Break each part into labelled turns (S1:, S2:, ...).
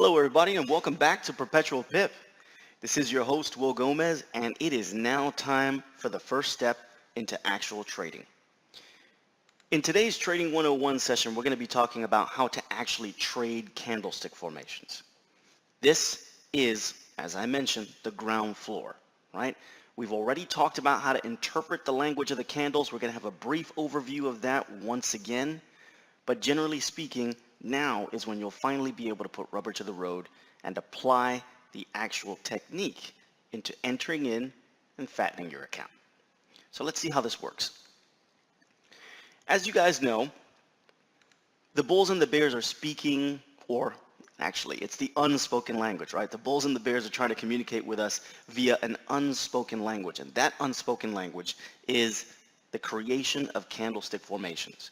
S1: Hello everybody and welcome back to Perpetual Pip. This is your host Will Gomez and it is now time for the first step into actual trading. In today's Trading 101 session, we're going to be talking about how to actually trade candlestick formations. This is, as I mentioned, the ground floor, right? We've already talked about how to interpret the language of the candles. We're going to have a brief overview of that once again. But generally speaking, now is when you'll finally be able to put rubber to the road and apply the actual technique into entering in and fattening your account. So let's see how this works. As you guys know, the bulls and the bears are speaking, or actually it's the unspoken language, right? The bulls and the bears are trying to communicate with us via an unspoken language, and that unspoken language is the creation of candlestick formations.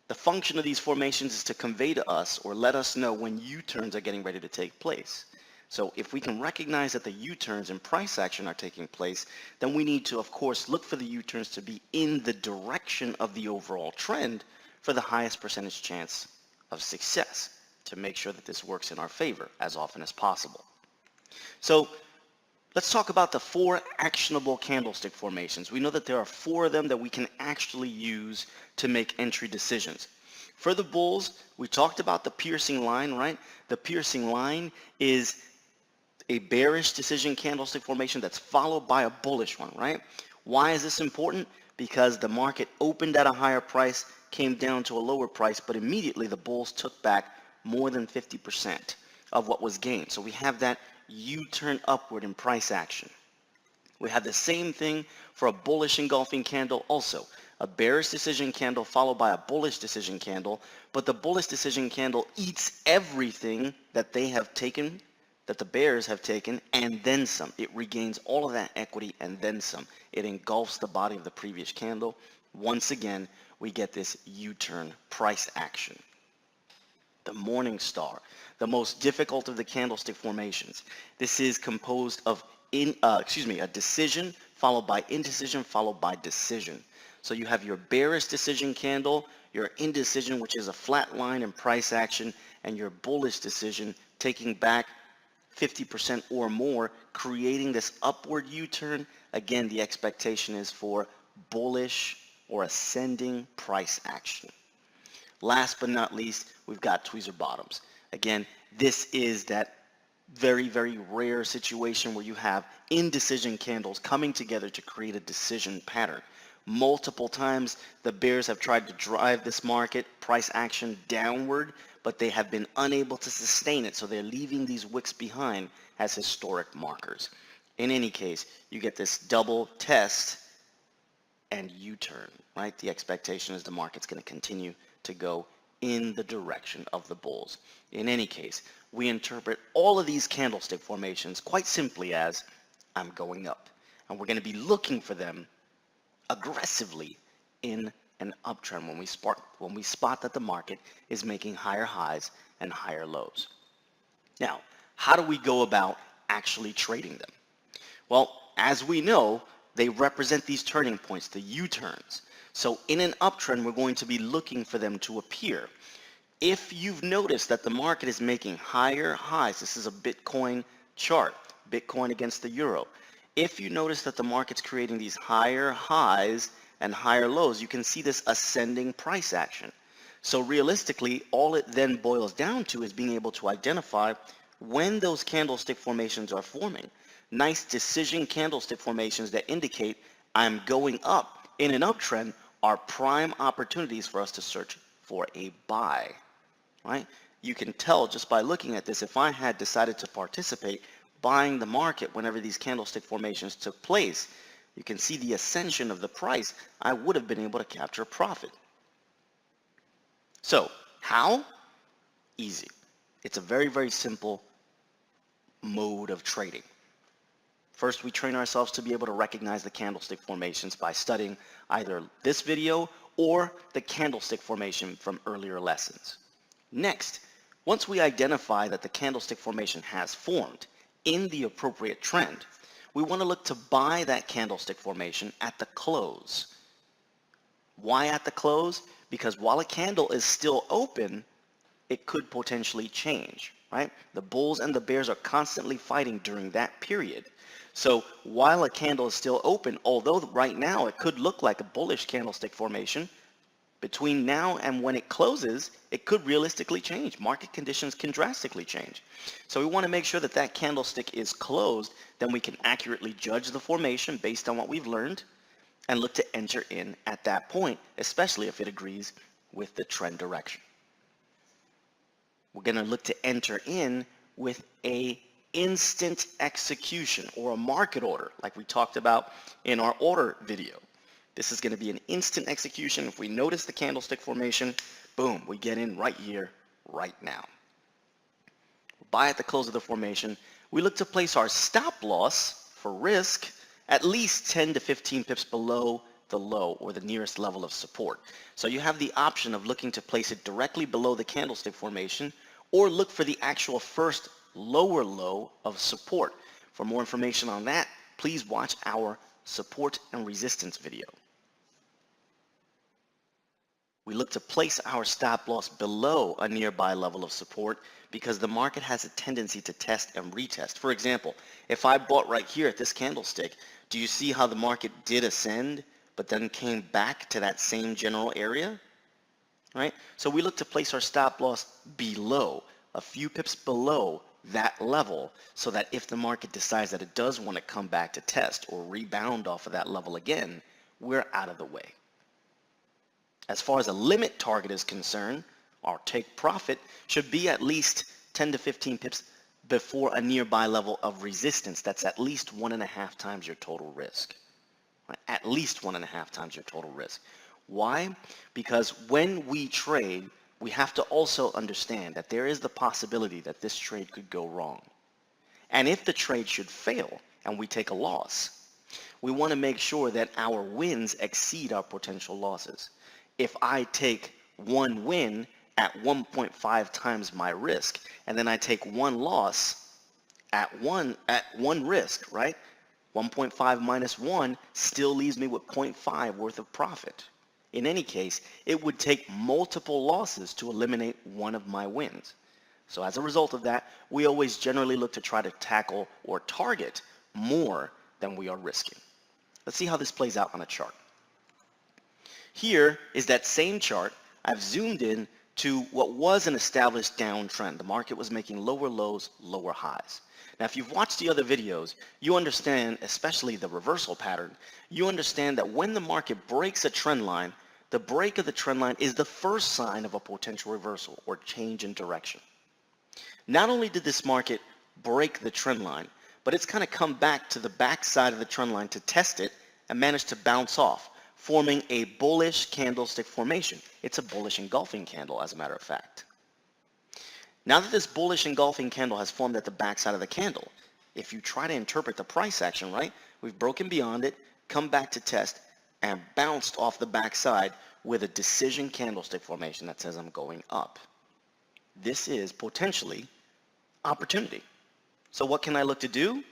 S1: The function of these formations is to convey to us or let us know when U-turns are getting ready to take place. So if we can recognize that the U-turns in price action are taking place, then we need to, of course, look for the U-turns to be in the direction of the overall trend for the highest percentage chance of success to make sure that this works in our favor as often as possible. So let's talk about the 4 actionable candlestick formations. We know that there are 4 of them that we can actually use to make entry decisions. For the bulls, we talked about the piercing line, right? The piercing line is a bearish decision candlestick formation that's followed by a bullish one, right? Why is this important? Because the market opened at a higher price, came down to a lower price, but immediately the bulls took back more than 50% of what was gained. So we have that U-turn upward in price action. We have the same thing for a bullish engulfing candle also. A bearish decision candle followed by a bullish decision candle, but the bullish decision candle eats everything that they have taken, that the bears have taken, and then some. It regains all of that equity and then some. It engulfs the body of the previous candle. Once again, we get this U-turn price action. The morning star, the most difficult of the candlestick formations. This is composed of a decision followed by indecision followed by decision. So you have your bearish decision candle, your indecision, which is a flat line in price action, and your bullish decision taking back 50% or more, creating this upward U-turn. Again, the expectation is for bullish or ascending price action. Last but not least, we've got tweezer bottoms. Again, this is that very, very rare situation where you have indecision candles coming together to create a decision pattern. Multiple times, the bears have tried to drive this market price action downward, but they have been unable to sustain it, so they're leaving these wicks behind as historic markers. In any case, you get this double test and U-turn, right? The expectation is the market's going to continue to go in the direction of the bulls. In any case, we interpret all of these candlestick formations quite simply as I'm going up, and we're going to be looking for them aggressively in an uptrend when we spot that the market is making higher highs and higher lows. Now, how do we go about actually trading them? Well, as we know, they represent these turning points, the U-turns. So in an uptrend, we're going to be looking for them to appear. If you've noticed that the market is making higher highs, this is a Bitcoin chart, Bitcoin against the euro. If you notice that the market's creating these higher highs and higher lows, you can see this ascending price action. So realistically, all it then boils down to is being able to identify when those candlestick formations are forming. Nice decision candlestick formations that indicate I'm going up in an uptrend are prime opportunities for us to search for a buy, right? You can tell just by looking at this, if I had decided to participate buying the market whenever these candlestick formations took place, you can see the ascension of the price. I would have been able to capture a profit. So how? Easy. It's a very, very simple mode of trading. First, we train ourselves to be able to recognize the candlestick formations by studying either this video or the candlestick formation from earlier lessons. Next, once we identify that the candlestick formation has formed in the appropriate trend, we want to look to buy that candlestick formation at the close. Why at the close? Because while a candle is still open, it could potentially change, right? The bulls and the bears are constantly fighting during that period. So while a candle is still open, although right now it could look like a bullish candlestick formation, between now and when it closes, it could realistically change. Market conditions can drastically change. So we want to make sure that that candlestick is closed, then we can accurately judge the formation based on what we've learned and look to enter in at that point, especially if it agrees with the trend direction. We're going to look to enter in with a instant execution or a market order like we talked about in our order video. This is going to be an instant execution. If we notice the candlestick formation, boom, we get in right here, right now. Buy at the close of the formation. We look to place our stop loss for risk at least 10 to 15 pips below the low or the nearest level of support. So you have the option of looking to place it directly below the candlestick formation or look for the actual first lower low of support. For more information on that, please watch our support and resistance video. We look to place our stop loss below a nearby level of support because the market has a tendency to test and retest. For example, if I bought right here at this candlestick, do you see how the market did ascend but then came back to that same general area? Right? So we look to place our stop loss below, a few pips below that level, so that if the market decides that it does want to come back to test or rebound off of that level again, we're out of the way. As far as a limit target is concerned, our take profit should be at least 10 to 15 pips before a nearby level of resistance. That's at least 1.5 times your total risk. Right? At least 1.5 times your total risk. Why? Because when we trade, we have to also understand that there is the possibility that this trade could go wrong. And if the trade should fail and we take a loss, we want to make sure that our wins exceed our potential losses. If I take one win at 1.5 times my risk, and then I take one loss at one risk, right? 1.5 minus 1 still leaves me with 0.5 worth of profit. In any case, it would take multiple losses to eliminate one of my wins. So as a result of that, we always generally look to try to tackle or target more than we are risking. Let's see how this plays out on a chart. Here is that same chart. I've zoomed in to what was an established downtrend. The market was making lower lows, lower highs. Now, if you've watched the other videos, you understand, especially the reversal pattern, you understand that when the market breaks a trend line, the break of the trend line is the first sign of a potential reversal or change in direction. Not only did this market break the trend line, but it's kind of come back to the back side of the trend line to test it and managed to bounce off, forming a bullish candlestick formation. It's a bullish engulfing candle, as a matter of fact. Now that this bullish engulfing candle has formed at the backside of the candle, if you try to interpret the price action, right, we've broken beyond it, come back to test, and bounced off the backside with a decision candlestick formation that says I'm going up. This is potentially opportunity. So what can I look to do?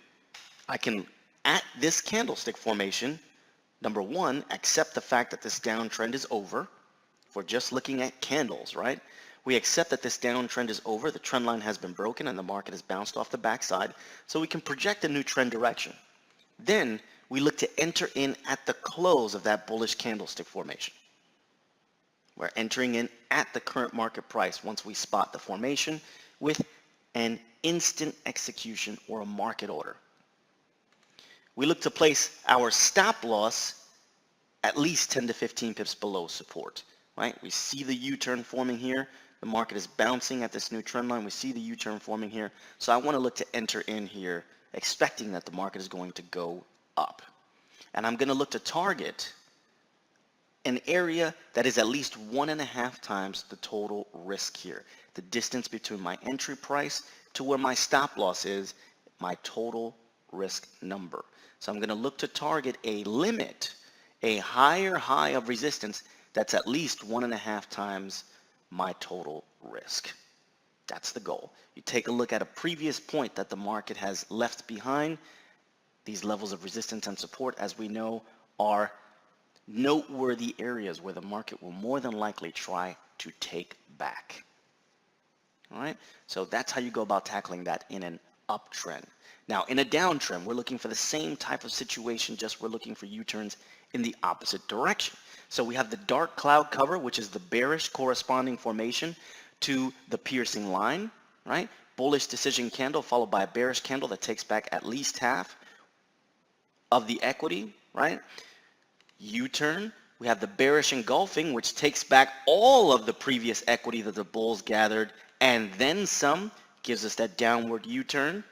S1: I can, at this candlestick formation, number one, accept the fact that this downtrend is over. If we're just looking at candles, right? We accept that this downtrend is over, the trend line has been broken, and the market has bounced off the backside, so we can project a new trend direction. Then we look to enter in at the close of that bullish candlestick formation. We're entering in at the current market price once we spot the formation with an instant execution or a market order. We look to place our stop loss at least 10 to 15 pips below support, right? We see the U-turn forming here. The market is bouncing at this new trend line. We see the U-turn forming here. So I want to look to enter in here expecting that the market is going to go up. And I'm going to look to target an area that is at least 1.5 times the total risk here. The distance between my entry price to where my stop loss is, my total risk number. So I'm going to look to target a limit, a higher high of resistance that's at least 1.5 times my total risk. That's the goal. You take a look at a previous point that the market has left behind. These levels of resistance and support, as we know, are noteworthy areas where the market will more than likely try to take back. All right, so that's how you go about tackling that in an uptrend. Now, in a downtrend, we're looking for the same type of situation, just we're looking for U-turns in the opposite direction. So we have the dark cloud cover, which is the bearish corresponding formation to the piercing line, right? Bullish decision candle followed by a bearish candle that takes back at least half of the equity, right? U-turn. We have the bearish engulfing, which takes back all of the previous equity that the bulls gathered and then some, gives us that downward U-turn.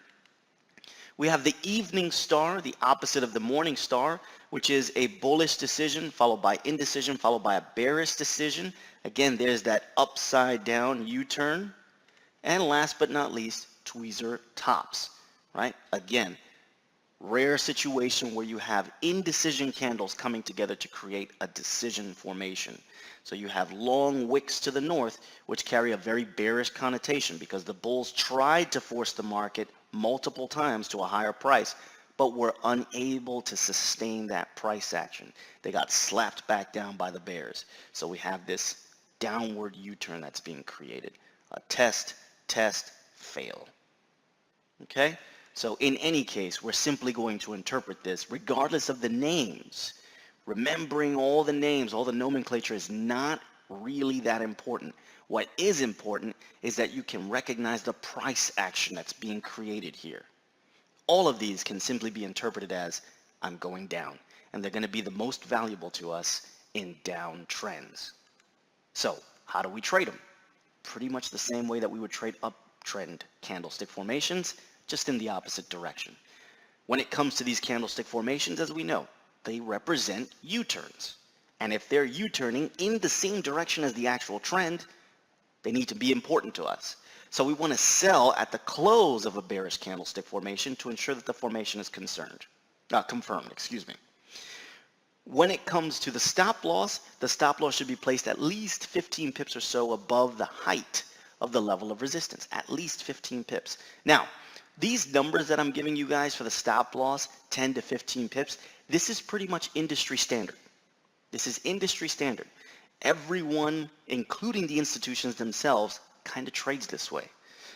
S1: We have the evening star, the opposite of the morning star, which is a bullish decision followed by indecision followed by a bearish decision. Again, there's that upside down U-turn. And last but not least, tweezer tops, right? Again, rare situation where you have indecision candles coming together to create a decision formation. So you have long wicks to the north, which carry a very bearish connotation because the bulls tried to force the market multiple times to a higher price, but were unable to sustain that price action. They got slapped back down by the bears. So we have this downward U-turn that's being created. A test, test, fail. Okay? So in any case, we're simply going to interpret this regardless of the names. Remembering all the names, all the nomenclature is not really that important. What is important is that you can recognize the price action that's being created here. All of these can simply be interpreted as I'm going down, and they're going to be the most valuable to us in down trends. So how do we trade them? Pretty much the same way that we would trade uptrend candlestick formations, just in the opposite direction. When it comes to these candlestick formations, as we know, they represent U-turns. And if they're U-turning in the same direction as the actual trend, they need to be important to us. So we want to sell at the close of a bearish candlestick formation to ensure that the formation is confirmed. When it comes to the stop loss should be placed at least 15 pips or so above the height of the level of resistance, at least 15 pips. Now, these numbers that I'm giving you guys for the stop loss, 10 to 15 pips, this is pretty much industry standard. This is industry standard. Everyone, including the institutions themselves, kind of trades this way.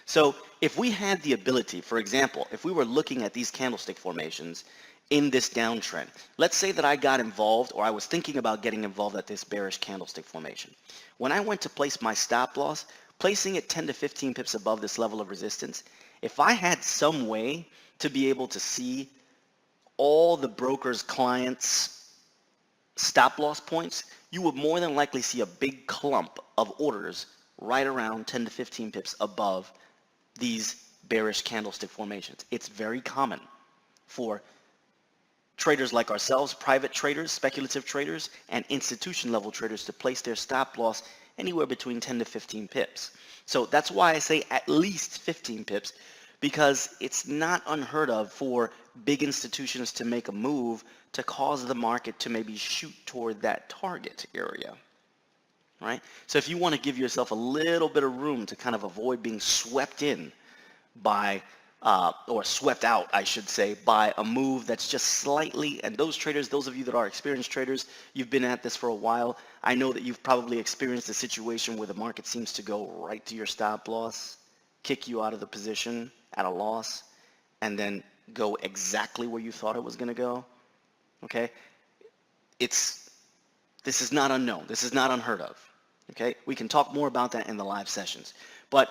S1: So if we had the ability, for example, if we were looking at these candlestick formations in this downtrend, let's say that I got involved or I was thinking about getting involved at this bearish candlestick formation. When I went to place my stop loss, placing it 10 to 15 pips above this level of resistance, if I had some way to be able to see all the broker's clients' stop loss points, you would more than likely see a big clump of orders right around 10 to 15 pips above these bearish candlestick formations. It's very common for traders like ourselves, private traders, speculative traders, and institution level traders to place their stop loss anywhere between 10 to 15 pips. So that's why I say at least 15 pips, because it's not unheard of for big institutions to make a move to cause the market to maybe shoot toward that target area, right? So if you want to give yourself a little bit of room to kind of avoid being swept in by, or swept out, I should say, by a move that's just slightly, and those traders, those of you that are experienced traders, you've been at this for a while. I know that you've probably experienced a situation where the market seems to go right to your stop loss, kick you out of the position at a loss, and then go exactly where you thought it was going to go. Okay? This is not unknown. This is not unheard of. Okay? We can talk more about that in the live sessions. But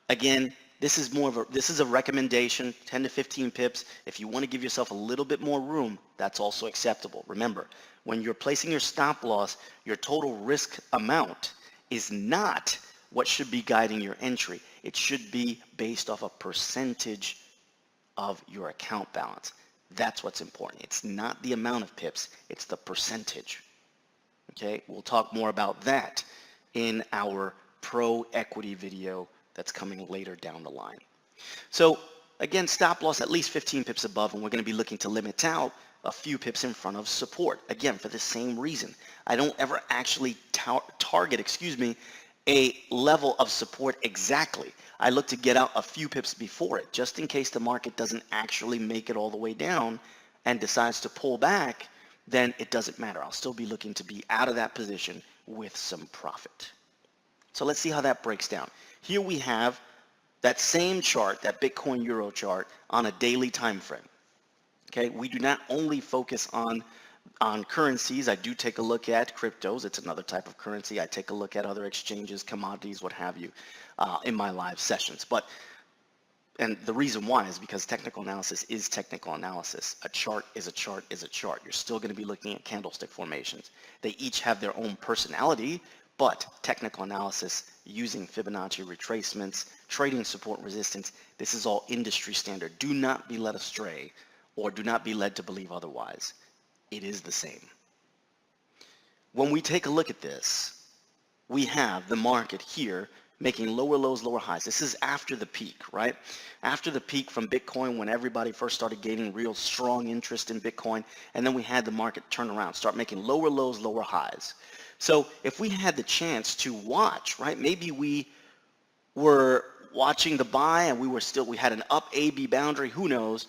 S1: again, this is a recommendation, 10 to 15 pips. If you want to give yourself a little bit more room, that's also acceptable. Remember, when you're placing your stop loss, your total risk amount is not what should be guiding your entry. It should be based off a percentage of your account balance. That's what's important. It's not the amount of pips, it's the percentage. Okay, we'll talk more about that in our pro equity video that's coming later down the line. So again, stop loss at least 15 pips above, and we're going to be looking to limit out a few pips in front of support. Again, for the same reason. I don't ever actually target, a level of support exactly. I look to get out a few pips before it, just in case the market doesn't actually make it all the way down and decides to pull back, then it doesn't matter. I'll still be looking to be out of that position with some profit. So let's see how that breaks down. Here we have that same chart, that Bitcoin Euro chart, on a daily time frame. Okay, we do not only focus on currencies. I do take a look at cryptos. It's another type of currency. I take a look at other exchanges, commodities, what have you, in my live sessions. And the reason why is because technical analysis is technical analysis. A chart is a chart is a chart. You're still going to be looking at candlestick formations. They each have their own personality, but technical analysis using Fibonacci retracements, trading support resistance, this is all industry standard. Do not be led astray or do not be led to believe otherwise. It is the same. When we take a look at this, we have the market here making lower lows, lower highs. This is after the peak, right? After the peak from Bitcoin when everybody first started gaining real strong interest in Bitcoin, and then we had the market turn around, start making lower lows, lower highs. So if we had the chance to watch, right, maybe we were watching the buy and we had an up AB boundary, who knows,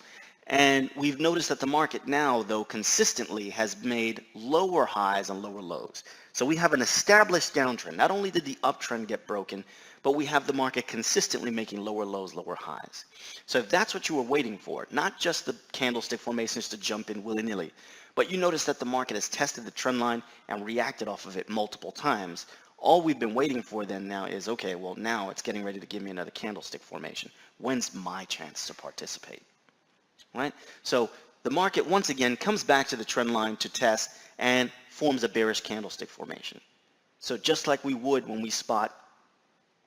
S1: and we've noticed that the market now, though, consistently has made lower highs and lower lows. So we have an established downtrend. Not only did the uptrend get broken, but we have the market consistently making lower lows, lower highs. So if that's what you were waiting for, not just the candlestick formations to jump in willy-nilly, but you notice that the market has tested the trend line and reacted off of it multiple times, all we've been waiting for then now is, okay, well, now it's getting ready to give me another candlestick formation. When's my chance to participate? Right? So the market once again comes back to the trend line to test and forms a bearish candlestick formation. So just like we would when we spot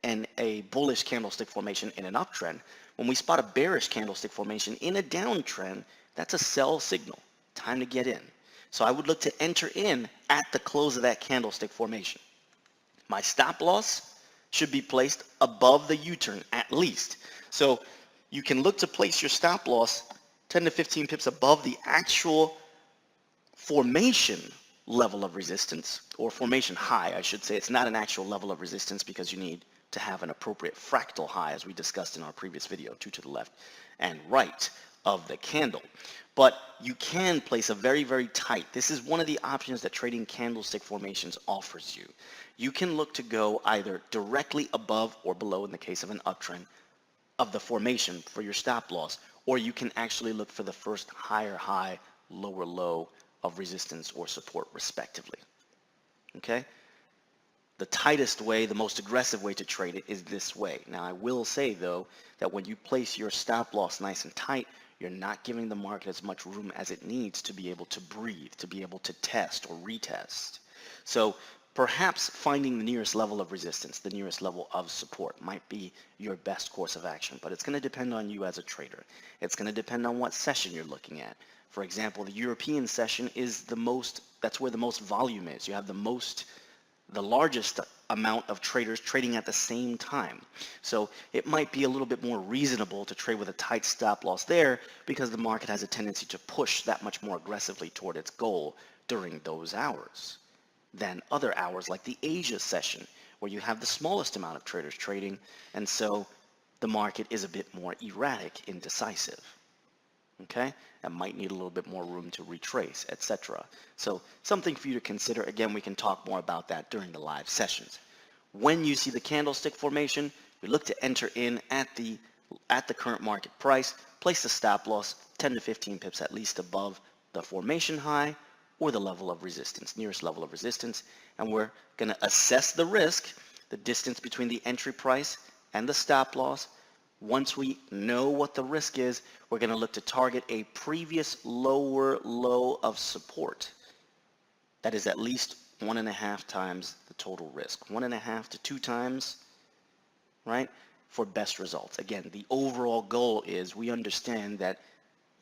S1: a bullish candlestick formation in an uptrend, when we spot a bearish candlestick formation in a downtrend, that's a sell signal. Time to get in. So I would look to enter in at the close of that candlestick formation. My stop loss should be placed above the U-turn at least. So you can look to place your stop loss 10 to 15 pips above the actual formation level of resistance, or formation high, I should say. It's not an actual level of resistance because you need to have an appropriate fractal high, as we discussed in our previous video, 2 to the left and right of the candle. But you can place a very, very tight. This is one of the options that trading candlestick formations offers you. You can look to go either directly above or below, in the case of an uptrend, of the formation for your stop loss, or you can actually look for the first higher high, lower low of resistance or support respectively. Okay? The tightest way, the most aggressive way to trade it is this way. Now I will say though that when you place your stop loss nice and tight, you're not giving the market as much room as it needs to be able to breathe, to be able to test or retest. So perhaps finding the nearest level of resistance, the nearest level of support might be your best course of action, but it's going to depend on you as a trader. It's going to depend on what session you're looking at. For example, the European session is that's where the most volume is. You have the largest amount of traders trading at the same time. So it might be a little bit more reasonable to trade with a tight stop loss there because the market has a tendency to push that much more aggressively toward its goal during those hours than other hours like the Asia session, where you have the smallest amount of traders trading, and so the market is a bit more erratic, indecisive. Okay, that might need a little bit more room to retrace, etc. So something for you to consider. Again, we can talk more about that during the live sessions. When you see the candlestick formation, you look to enter in at the current market price, place the stop loss 10 to 15 pips at least above the formation high or the level of resistance, nearest level of resistance, and we're going to assess the risk, the distance between the entry price and the stop loss. Once we know what the risk is, we're going to look to target a previous lower low of support. That is at least 1.5 times the total risk. 1.5 to 2 times, right, for best results. Again, the overall goal is we understand that,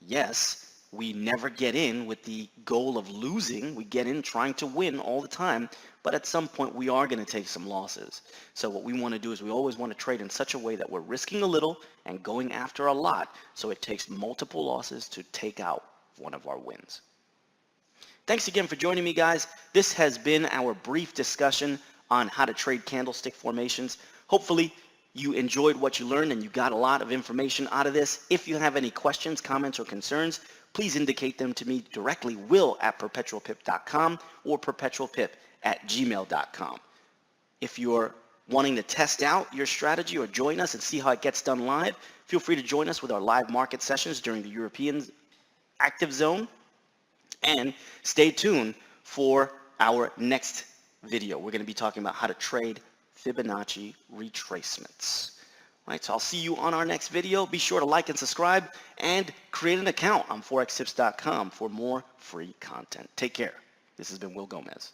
S1: yes, we never get in with the goal of losing. We get in trying to win all the time, but at some point we are going to take some losses. So what we want to do is we always want to trade in such a way that we're risking a little and going after a lot, so it takes multiple losses to take out one of our wins. Thanks again for joining me, guys. This has been our brief discussion on how to trade candlestick formations. Hopefully you enjoyed what you learned and you got a lot of information out of this. If you have any questions, comments, or concerns, please indicate them to me directly, will@perpetualpip.com or perpetualpip@gmail.com. If you're wanting to test out your strategy or join us and see how it gets done live, feel free to join us with our live market sessions during the European active zone. And stay tuned for our next video. We're going to be talking about how to trade Fibonacci retracements. All right, so I'll see you on our next video. Be sure to like and subscribe and create an account on forextips.com for more free content. Take care. This has been Will Gomez.